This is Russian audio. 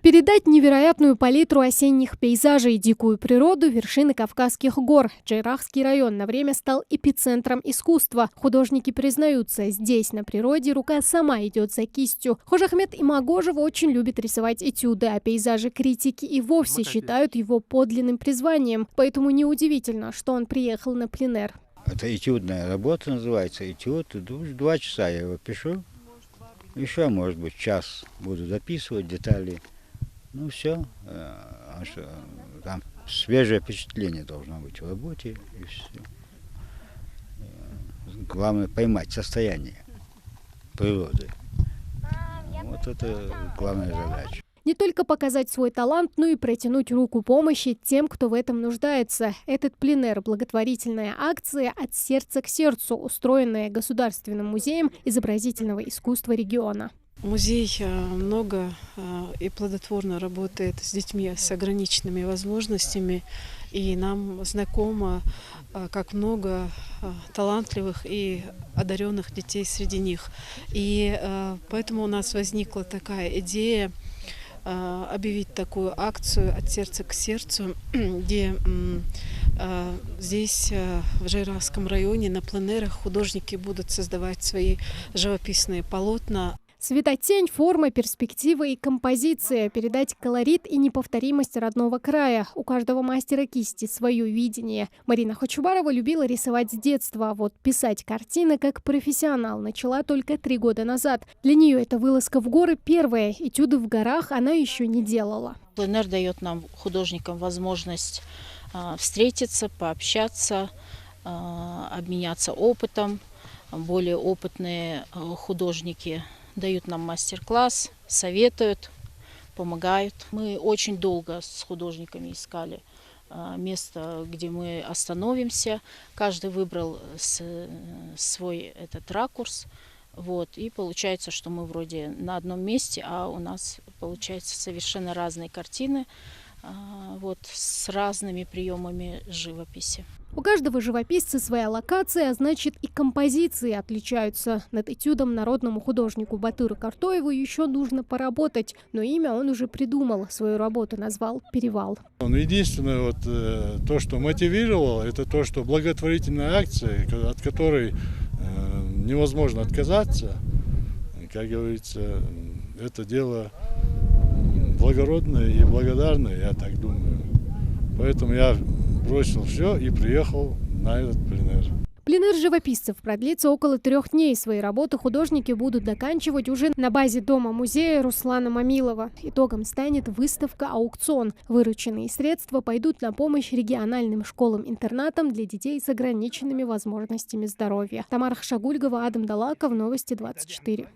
Передать невероятную палитру осенних пейзажей и дикую природу вершины Кавказских гор. Джейрахский район на время стал эпицентром искусства. Художники признаются, здесь, на природе, рука сама идет за кистью. Хожахмед Имагожев очень любит рисовать этюды, а пейзажи критики и вовсе считают его подлинным призванием. Поэтому неудивительно, что он приехал на пленэр. Это этюдная работа называется. Этюд. 2 часа я его пишу. Еще, может быть, час буду записывать детали. Ну все, там свежее впечатление должно быть в работе, и все. Главное поймать состояние природы. Вот это главная задача. Не только показать свой талант, но и протянуть руку помощи тем, кто в этом нуждается. Этот пленэр – благотворительная акция «От сердца к сердцу», устроенная Государственным музеем изобразительного искусства региона. Музей много и плодотворно работает с детьми с ограниченными возможностями, и нам знакомо, как много талантливых и одаренных детей среди них. И поэтому у нас возникла такая идея объявить такую акцию «От сердца к сердцу», где здесь, в Джейрахском районе, на пленэрах художники будут создавать свои живописные полотна. Светотень, форма, перспектива и композиция. Передать колорит и неповторимость родного края. У каждого мастера кисти свое видение. Марина Хачубарова любила рисовать с детства, а вот писать картины как профессионал начала только 3 года назад. Для нее эта вылазка в горы первая. Этюды в горах она еще не делала. Пленэр дает нам, художникам, возможность встретиться, пообщаться, обменяться опытом. Более опытные художники дают нам мастер-класс, советуют, помогают. Мы очень долго с художниками искали место, где мы остановимся. Каждый выбрал свой этот ракурс. Вот. И получается, что мы вроде на одном месте, а у нас получается совершенно разные картины, вот, с разными приемами живописи. У каждого живописца своя локация, а значит и композиции отличаются. Над этюдом народному художнику Батыру Картоеву еще нужно поработать, но имя он уже придумал, свою работу назвал «Перевал». Единственное, то, что мотивировало, это то, что благотворительная акция, от которой невозможно отказаться, как говорится, это дело благородное и благодарное, я так думаю. Поэтому я бросил все и приехал на этот пленэр. Пленэр живописцев продлится около 3 дней. Свои работы художники будут доканчивать уже на базе дома-музея Руслана Мамилова. Итогом станет выставка-аукцион. Вырученные средства пойдут на помощь региональным школам-интернатам для детей с ограниченными возможностями здоровья. Тамара Хашагульгова, Адам Далаков, Новости 24.